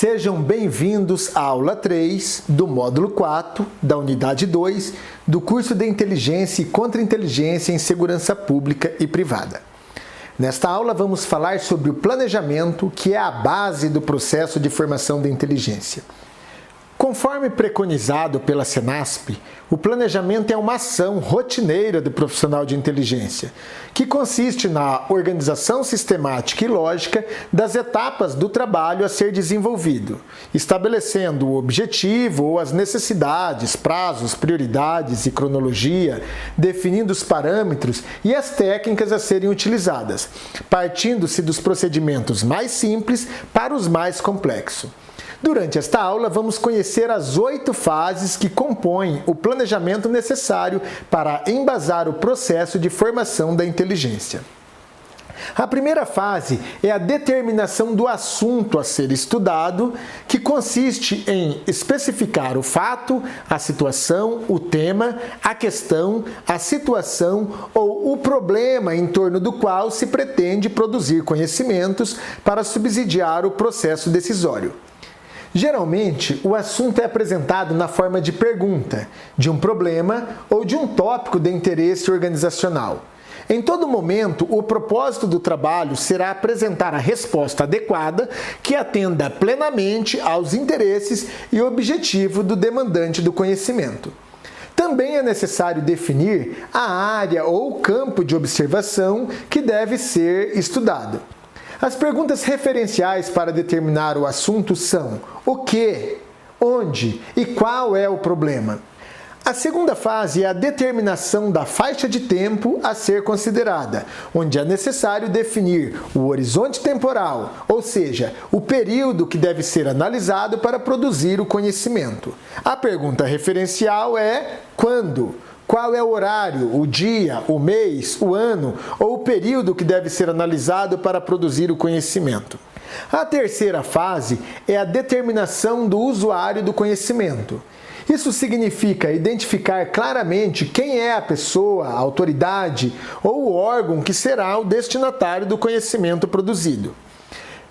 Sejam bem-vindos à aula 3 do módulo 4 da unidade 2 do curso de Inteligência e Contra-Inteligência em Segurança Pública e Privada. Nesta aula vamos falar sobre o planejamento, que é a base do processo de formação de inteligência. Conforme preconizado pela Senasp, o planejamento é uma ação rotineira do profissional de inteligência, que consiste na organização sistemática e lógica das etapas do trabalho a ser desenvolvido, estabelecendo o objetivo ou as necessidades, prazos, prioridades e cronologia, definindo os parâmetros e as técnicas a serem utilizadas, partindo-se dos procedimentos mais simples para os mais complexos. Durante esta aula, vamos conhecer as 8 fases que compõem o planejamento necessário para embasar o processo de formação da inteligência. A primeira fase é a determinação do assunto a ser estudado, que consiste em especificar o fato, a situação, o tema, a questão, a situação ou o problema em torno do qual se pretende produzir conhecimentos para subsidiar o processo decisório. Geralmente, o assunto é apresentado na forma de pergunta, de um problema ou de um tópico de interesse organizacional. Em todo momento, o propósito do trabalho será apresentar a resposta adequada que atenda plenamente aos interesses e objetivo do demandante do conhecimento. Também é necessário definir a área ou campo de observação que deve ser estudado. As perguntas referenciais para determinar o assunto são: o que, onde e qual é o problema? A segunda fase é a determinação da faixa de tempo a ser considerada, onde é necessário definir o horizonte temporal, ou seja, o período que deve ser analisado para produzir o conhecimento. A pergunta referencial é: quando? Qual é o horário, o dia, o mês, o ano ou o período que deve ser analisado para produzir o conhecimento? A terceira fase é a determinação do usuário do conhecimento. Isso significa identificar claramente quem é a pessoa, a autoridade ou o órgão que será o destinatário do conhecimento produzido.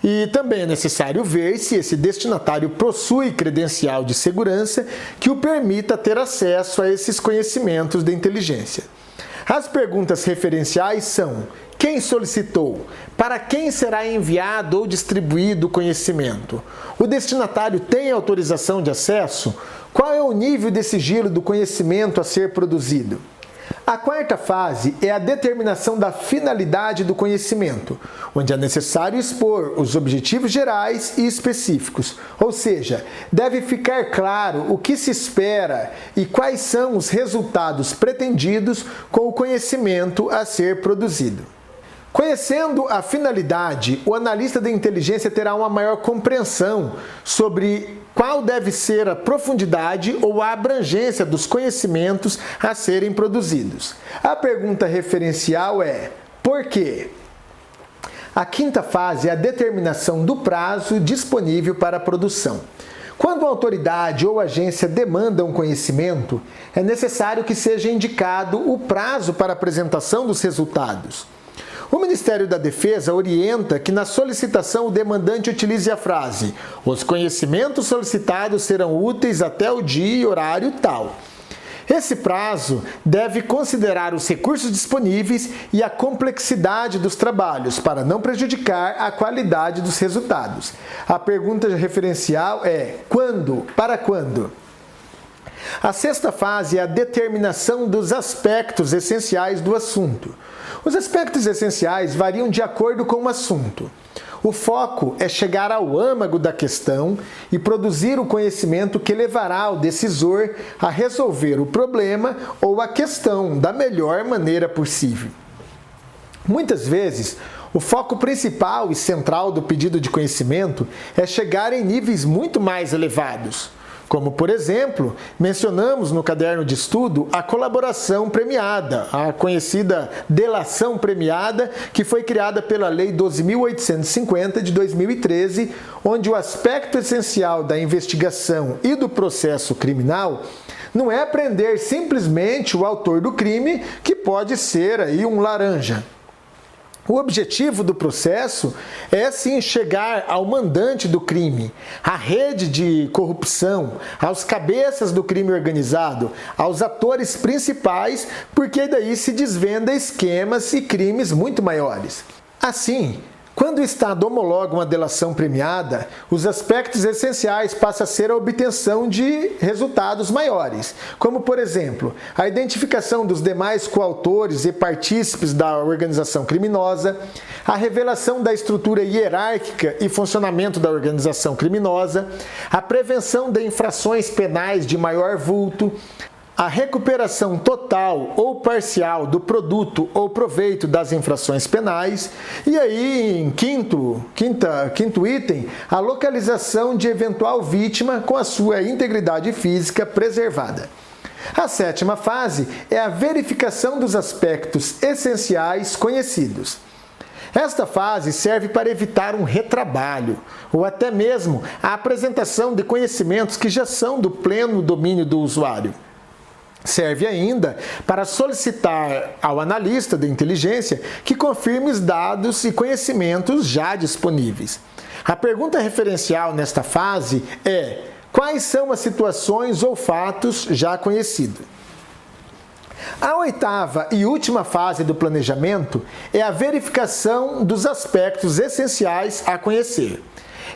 E também é necessário ver se esse destinatário possui credencial de segurança que o permita ter acesso a esses conhecimentos de inteligência. As perguntas referenciais são: quem solicitou? Para quem será enviado ou distribuído o conhecimento? O destinatário tem autorização de acesso? Qual é o nível de sigilo do conhecimento a ser produzido? A quarta fase é a determinação da finalidade do conhecimento, onde é necessário expor os objetivos gerais e específicos, ou seja, deve ficar claro o que se espera e quais são os resultados pretendidos com o conhecimento a ser produzido. Conhecendo a finalidade, o analista de inteligência terá uma maior compreensão sobre qual deve ser a profundidade ou a abrangência dos conhecimentos a serem produzidos. A pergunta referencial é: por quê? A quinta fase é a determinação do prazo disponível para a produção. Quando a autoridade ou agência demanda um conhecimento, é necessário que seja indicado o prazo para a apresentação dos resultados. O Ministério da Defesa orienta que na solicitação o demandante utilize a frase: os conhecimentos solicitados serão úteis até o dia e horário tal. Esse prazo deve considerar os recursos disponíveis e a complexidade dos trabalhos para não prejudicar a qualidade dos resultados. A pergunta referencial é: quando? Para quando? A sexta fase é a determinação dos aspectos essenciais do assunto. Os aspectos essenciais variam de acordo com o assunto. O foco é chegar ao âmago da questão e produzir o conhecimento que levará o decisor a resolver o problema ou a questão da melhor maneira possível. Muitas vezes, o foco principal e central do pedido de conhecimento é chegar em níveis muito mais elevados. Como, por exemplo, mencionamos no caderno de estudo a colaboração premiada, a conhecida delação premiada, que foi criada pela Lei 12.850 de 2013, onde o aspecto essencial da investigação e do processo criminal não é prender simplesmente o autor do crime, que pode ser aí um laranja. O objetivo do processo é, sim, chegar ao mandante do crime, à rede de corrupção, aos cabeças do crime organizado, aos atores principais, porque daí se desvenda esquemas e crimes muito maiores. Assim, quando o Estado homologa uma delação premiada, os aspectos essenciais passam a ser a obtenção de resultados maiores, como, por exemplo, a identificação dos demais coautores e partícipes da organização criminosa, a revelação da estrutura hierárquica e funcionamento da organização criminosa, a prevenção de infrações penais de maior vulto, a recuperação total ou parcial do produto ou proveito das infrações penais e aí, em quinto item, a localização de eventual vítima com a sua integridade física preservada. A sétima fase é a verificação dos aspectos essenciais conhecidos. Esta fase serve para evitar um retrabalho, ou até mesmo a apresentação de conhecimentos que já são do pleno domínio do usuário. Serve ainda para solicitar ao analista de inteligência que confirme os dados e conhecimentos já disponíveis. A pergunta referencial nesta fase é: quais são as situações ou fatos já conhecidos? A oitava e última fase do planejamento é a verificação dos aspectos essenciais a conhecer.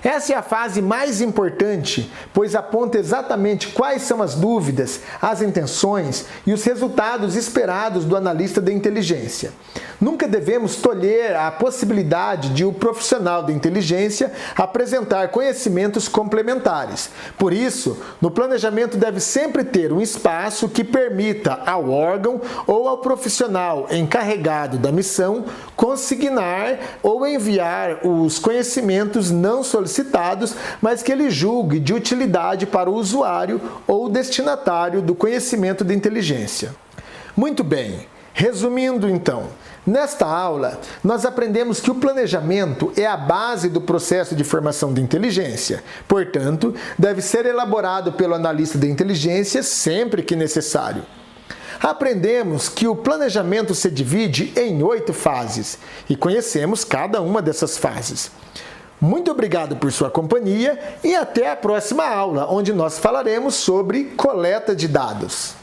Essa é a fase mais importante, pois aponta exatamente quais são as dúvidas, as intenções e os resultados esperados do analista de inteligência. Nunca devemos tolher a possibilidade de o profissional de inteligência apresentar conhecimentos complementares. Por isso, no planejamento deve sempre ter um espaço que permita ao órgão ou ao profissional encarregado da missão consignar ou enviar os conhecimentos não solicitados, mas que ele julgue de utilidade para o usuário ou destinatário do conhecimento de inteligência. Muito bem, resumindo então, nesta aula nós aprendemos que o planejamento é a base do processo de formação de inteligência, portanto, deve ser elaborado pelo analista de inteligência sempre que necessário. Aprendemos que o planejamento se divide em 8 fases e conhecemos cada uma dessas fases. Muito obrigado por sua companhia e até a próxima aula, onde nós falaremos sobre coleta de dados.